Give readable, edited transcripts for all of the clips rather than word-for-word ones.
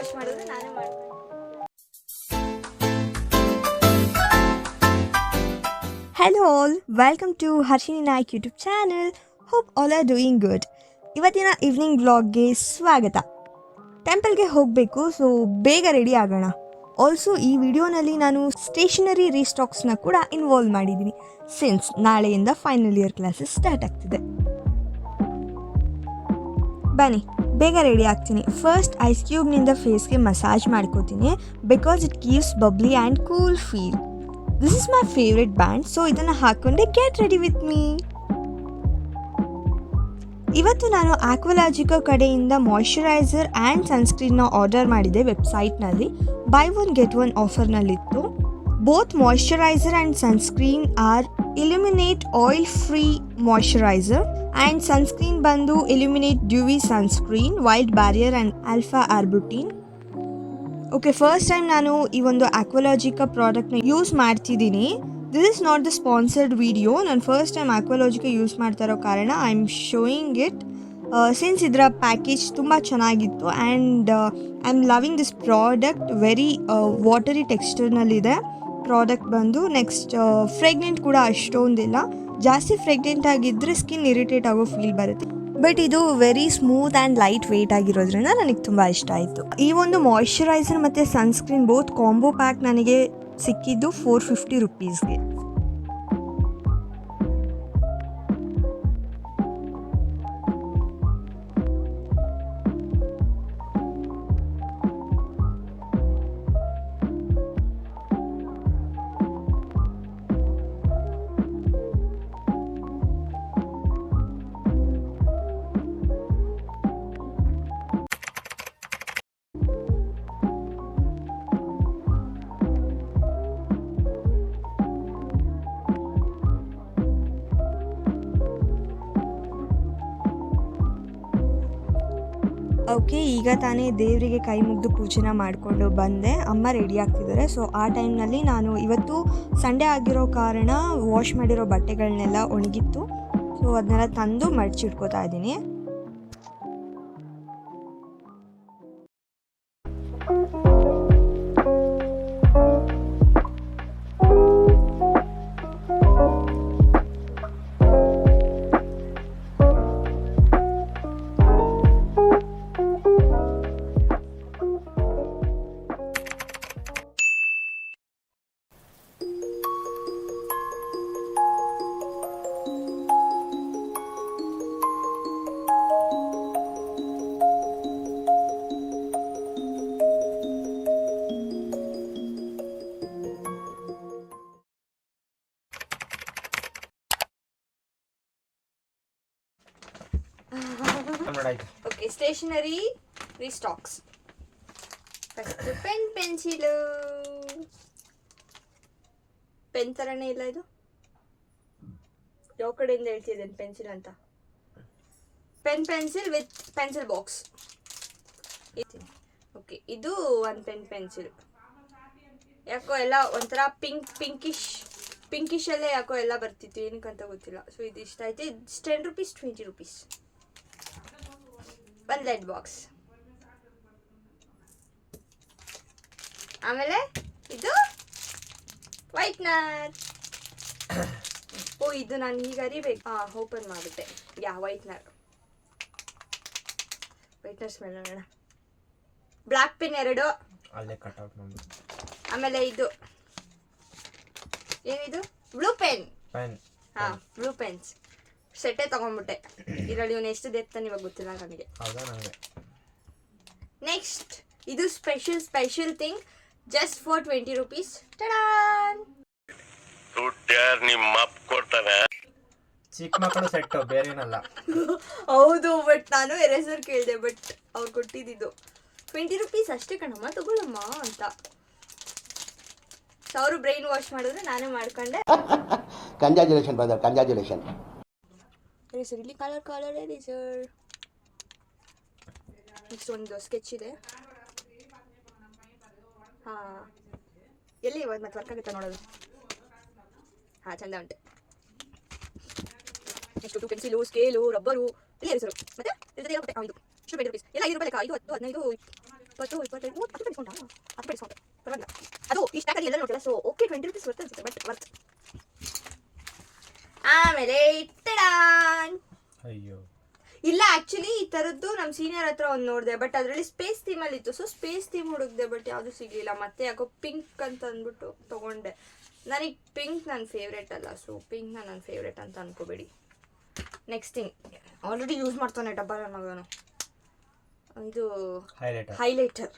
Wash ಮಾಡಿದ್ರೆ ನಾನೇ ಮಾಡ್ತೀನಿ. Hello all, welcome to Harshini Naik YouTube channel. Hope all are doing good. ಇವತ್ತಿನ evening ವ್ಲಾಗ್ಗೆ ಸ್ವಾಗತ. ಟೆಂಪಲ್ಗೆ ಹೋಗಬೇಕು, ಸೊ ಬೇಗ ರೆಡಿ ಆಗೋಣ. ಆಲ್ಸೋ ಈ ವಿಡಿಯೋನಲ್ಲಿ ನಾನು ಸ್ಟೇಷನರಿ ರೀಸ್ಟಾಕ್ಸ್ನ ಕೂಡ ಇನ್ವಾಲ್ವ್ ಮಾಡಿದ್ದೀನಿ ಸಿನ್ಸ್ ನಾಳೆಯಿಂದ ಫೈನಲ್ ಇಯರ್ ಕ್ಲಾಸಸ್ ಸ್ಟಾರ್ಟ್ ಆಗ್ತಿದೆ. ಬನ್ನಿ ಬೇಗ ರೆಡಿ ಆಗ್ತೀನಿ. ಫಸ್ಟ್ ಐಸ್ ಕ್ಯೂಬ್ನಿಂದ ಫೇಸ್ಗೆ ಮಸಾಜ್ ಮಾಡ್ಕೋತೀನಿ because it gives bubbly and cool feel. This is my favourite band, so ಇದನ್ನು ಹಾಕ್ಕೊಂಡೆ ಗೆಟ್ ರೆಡಿ ವಿತ್ ಮೀ. ಇವತ್ತು ನಾನು ಆಕ್ವಾಲಾಜಿಕಾ ಕಡೆಯಿಂದ ಮಾಯ್ಶ್ಚರೈಸರ್ ಆ್ಯಂಡ್ ಸನ್ಸ್ಕ್ರೀನ್ನ ಆರ್ಡರ್ ಮಾಡಿದೆ ವೆಬ್ಸೈಟ್ನಲ್ಲಿ. ಬೈ ಒನ್ ಗೆಟ್ ಒನ್ ಆಫರ್ನಲ್ಲಿತ್ತು. Both moisturiser and sunscreen are illuminate oil free moisturiser and sunscreen ಬಂದು illuminate dewy sunscreen, wild barrier and alpha arbutin. Okay, first time ನಾನು ಈ ಒಂದು ಆಕ್ವಾಲಾಜಿಕಾ ಪ್ರಾಡಕ್ಟ್ನ ಯೂಸ್ ಮಾಡ್ತಿದ್ದೀನಿ. This is not the sponsored video. ನಾನು first time Aqualogica use ಮಾಡ್ತಾ ಇರೋ ಕಾರಣ I am showing it since ಇದರ ಪ್ಯಾಕೇಜ್ ತುಂಬ ಚೆನ್ನಾಗಿತ್ತು and I am loving this product. Very watery ಟೆಕ್ಸ್ಚರ್ನಲ್ಲಿದೆ product ಬಂದು. ನೆಕ್ಸ್ಟ್ ಫ್ರೆಗ್ನೆಂಟ್ ಕೂಡ ಅಷ್ಟೊಂದಿಲ್ಲ. ಜಾಸ್ತಿ ಫ್ರೆಗ್ನೆಂಟ್ ಆಗಿದ್ದರೆ ಸ್ಕಿನ್ ಇರಿಟೇಟ್ ಆಗೋ ಫೀಲ್ ಬರುತ್ತೆ, ಬಟ್ ಇದು very smooth and light weight ಆಗಿರೋದ್ರಿಂದ ನನಗೆ ತುಂಬ ಇಷ್ಟ ಆಯಿತು. ಈ ಒಂದು ಮಾಯ್ಶ್ಚರೈಸರ್ ಮತ್ತು ಸನ್ಸ್ಕ್ರೀನ್ ಬೋತ್ ಕಾಂಬೋ ಪ್ಯಾಕ್ ನನಗೆ ಸಿಕ್ಕಿದ್ದು 450 ರುಪೀಸ್ಗೆ. ಓಕೆ, ಈಗ ತಾನೇ ದೇವರಿಗೆ ಕೈ ಮುಗಿದು ಪೂಜೆನ ಮಾಡಿಕೊಂಡು ಬಂದೆ. ಅಮ್ಮ ರೆಡಿ ಆಗ್ತಿದ್ದಾರೆ. ಸೊ ಆ ಟೈಮ್ನಲ್ಲಿ ನಾನು ಇವತ್ತು ಸಂಡೇ ಆಗಿರೋ ಕಾರಣ ವಾಶ್ ಮಾಡಿರೋ ಬಟ್ಟೆಗಳನ್ನೆಲ್ಲ ಒಣಗಿತ್ತು. ಸೊ ಅದನ್ನೆಲ್ಲ ತಂದು ಮಡಚಿಟ್ಕೋತಾ ಇದ್ದೀನಿ. Okay, stationery restocks. First pen, pencil. Pen ಥರನೇ ಇಲ್ಲ ಇದು. ಯಾವ ಕಡೆಯಿಂದ ಹೇಳ್ತಿದ್ದೇನೆ ಪೆನ್ಸಿಲ್ ಅಂತ. Pen pencil with pencil box. Okay, ಇದು ಒಂದು ಪೆನ್ಸಿಲ್. ಯಾಕೋ ಎಲ್ಲ ಒಂಥರ ಪಿಂಕಿಶಲ್ಲೇ ಯಾಕೋ ಎಲ್ಲ ಬರ್ತಿತ್ತು, ಏನಕ್ಕಂತ ಗೊತ್ತಿಲ್ಲ. ಸೊ ಇದು ಇಷ್ಟ ಆಯ್ತು. ಇದು 10 rupees 20 rupees. ಒಂದು ಲೆಡ್ ಬಾಕ್ಸ್. ಆಮೇಲೆ ಇದು ವೈಟ್ನರ್. ಓ, ಇದು ನಾನು ಈಗ ಅರಿಬೇಕು. ಓಪನ್ ಮಾಡಿಬಿಟ್ಟೆ. ವೈಟ್ನರ್ ಸ್ಮೆಲ್ ನೋಡೋಣ. Black pen 2. ಆಮೇಲೆ ಇದು ಏನಿದು? Blue pen. ಬ್ಲೂ ಪೆನ್ಸ್ ಸೆಟ್ಟೇ ತಗೊಂಡ್ಬಿಟ್ಟೆ. ಇದರಲ್ಲಿ ಇವನು ಎಷ್ಟು ದೆಪ್ತಾನೆ ಇವಾಗ ಗೊತ್ತಿಲ್ಲ ನನಗೆ. ನೆಕ್ಸ್ಟ್ ಇದು special thing just for 20 rupees. Tada! ಚಿಕ್ಕ ಮಕ್ಕಳು ಸೆಟ್, ಬೇರೆನಲ್ಲ. ಹೌದು, ಬಟ್ ನಾನು ಎರೇಸರ್ ಕೇಳಿದೆ, ಬಟ್ ಅವ್ರು ಕೊಟ್ಟಿದ್ದು 20 rupees ಅಷ್ಟೇ ಕಣಮ್ಮ, ತಗೊಳ್ಳಮ್ಮ ಅಂತ. ಅವರು ಬ್ರೈನ್ ವಾಶ್ ಮಾಡಿದ್ರೆ ನಾನೇ ಮಾಡ್ಕೊಂಡೆ. Congratulation brother, congratulation. ಎರೇಸರ್ ಇಲ್ಲಿ ಕಲರ್ ಎರೇಸರ್. ನೆಕ್ಸ್ಟ್ ಒಂದು ಸ್ಕೆಚ್ ಇದೆ. ಎಲ್ಲಿ ಇವಾಗ ಮತ್ತೆ ವರ್ಕ್ ಆಗುತ್ತಾ ನೋಡೋದು. ಚಂದ ಉಂಟು. ನೆಕ್ಸ್ಟ್ 2 ಪೆನ್ಸಿಲು, ಸ್ಕೇಲು, ರಬ್ಬರು, ಇಲ್ಲಿ ಎರೇಸರು. ಮತ್ತೆ ಇದು ಇಷ್ಟು 20 ರೂಪಾಯಿ ಎಲ್ಲ 5 ರೂಪಾಯಿ ಲೆಕ್ಕ. ಇದು 10, 15, 20, 25, 30 ಡಿಸ್ಕೌಂಟಾ? 10 ಡಿಸ್ಕೌಂಟ್ ಪರವಾಗಿಲ್ಲ. ಅದು ಈ ಸ್ಟಾಕಲ್ಲಿ ಎಲ್ಲ ನೋಡಿಲ್ಲ, ಸೊ ಓಕೆ 20 rupees ವರ್ತ್ ಅನ್ಸುತ್ತೆ, ಬಟ್ ವರ್ತ್. ಆಮೇಲೆ ಇಟ್ಟಡಾನ್. ಅಯ್ಯೋ ಇಲ್ಲ ಆ್ಯಕ್ಚುಲಿ ಈ ಥರದ್ದು ನಮ್ಮ ಸೀನಿಯರ್ ಹತ್ರ ಒಂದು ನೋಡಿದೆ, ಬಟ್ ಅದರಲ್ಲಿ ಸ್ಪೇಸ್ ಥೀಮಲ್ಲಿ ಇತ್ತು. ಸೊ ಸ್ಪೇಸ್ ಥೀಮ್ ಹುಡುಕ್ದೆ, ಬಟ್ ಯಾವುದು ಸಿಗಲಿಲ್ಲ. ಮತ್ತೆ ಯಾಕೋ ಪಿಂಕ್ ಅಂತ ಅಂದ್ಬಿಟ್ಟು ತೊಗೊಂಡೆ. ನನಗೆ ಪಿಂಕ್ ನನ್ನ ಫೇವ್ರೇಟ್ ಅಲ್ಲ, ಸೊ ಪಿಂಕ್ನ ನನ್ನ ಫೇವ್ರೇಟ್ ಅಂತ ಅನ್ಕೋಬೇಡಿ. ನೆಕ್ಸ್ಟ್ ಥಿಂಗ್, ಆಲ್ರೆಡಿ ಯೂಸ್ ಮಾಡ್ತಾನೆ ಡಬ್ಬ ನನ್ನ ಮಗನು. ಇದು ಹೈಲೈಟರ್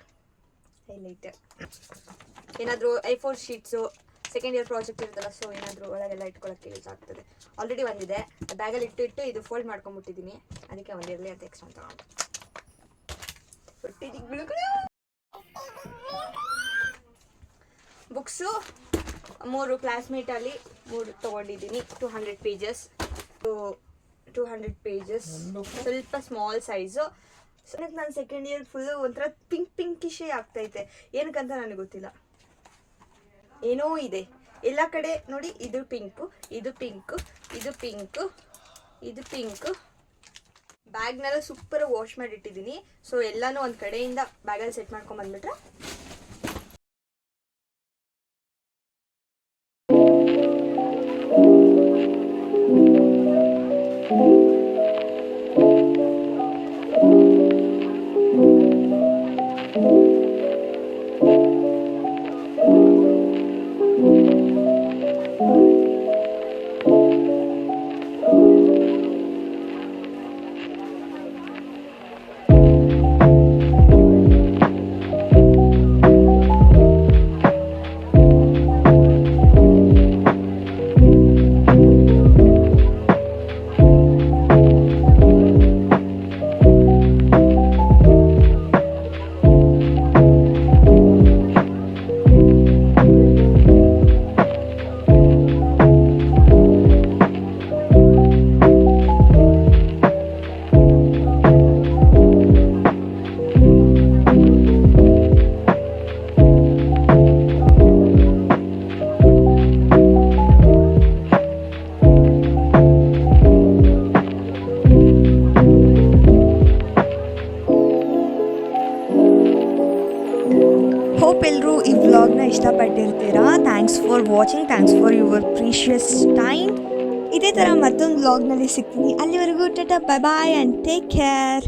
ಏನಾದರೂ A4 sheets second year project ಇರ್ತಲ್ಲ, ಸೊ ಏನಾದರೂ ಒಳಗೆಲ್ಲ ಇಟ್ಕೊಳ್ಳೋಕ್ಕೆ ಯೂಸ್ ಆಗ್ತದೆ. ಆಲ್ರೆಡಿ ಒಂದಿದೆ, ಬ್ಯಾಗಲ್ಲಿ ಇಟ್ಟು ಇದು ಫೋಲ್ಡ್ ಮಾಡ್ಕೊಂಡ್ಬಿಟ್ಟಿದ್ದೀನಿ, ಅದಕ್ಕೆ ಒಂದಿರಲಿ ಅಂತ ಎಕ್ಸ್ಟ್ರಾ ತಗೊಂಡು. ಬುಕ್ಸು 3 ಕ್ಲಾಸ್ಮೇಟಲ್ಲಿ 3 ತೊಗೊಂಡಿದ್ದೀನಿ. 200 pages, 200 pages, ಸ್ವಲ್ಪ ಸ್ಮಾಲ್ ಸೈಜು. ಸೊ ನಾನು ಸೆಕೆಂಡ್ ಇಯರ್ ಫುಲ್ಲು ಒಂಥರ ಪಿಂಕಿಶೇ ಆಗ್ತೈತೆ, ಏನಕ್ಕಂತ ನನಗೆ ಗೊತ್ತಿಲ್ಲ. ಏನೋ ಇದೆ ಎಲ್ಲ ಕಡೆ ನೋಡಿ. ಇದು ಪಿಂಕು, ಇದು ಪಿಂಕು, ಇದು ಪಿಂಕು, ಇದು ಪಿಂಕು. ಬ್ಯಾಗ್ನೆಲ್ಲ ಸೂಪರ್ ವಾಶ್ ಮಾಡಿಟ್ಟಿದ್ದೀನಿ. ಸೊ ಎಲ್ಲನೂ ಒಂದು ಕಡೆಯಿಂದ ಬ್ಯಾಗಲ್ಲಿ ಸೆಟ್ ಮಾಡ್ಕೊಂಬಂದ್ಬಿಟ್ರೆ ಹೋಪ್ ಎಲ್ಲರೂ ಈ ವ್ಲಾಗ್ನ ಇಷ್ಟಪಟ್ಟಿರ್ತೀರಾ. Thanks for watching, thanks for your precious time. ಇದೇ ಥರ ಮತ್ತೊಂದು ವ್ಲಾಗ್ನಲ್ಲಿ ಸಿಗ್ತೀನಿ. ಅಲ್ಲಿವರೆಗೂ tata, bye bye and take care.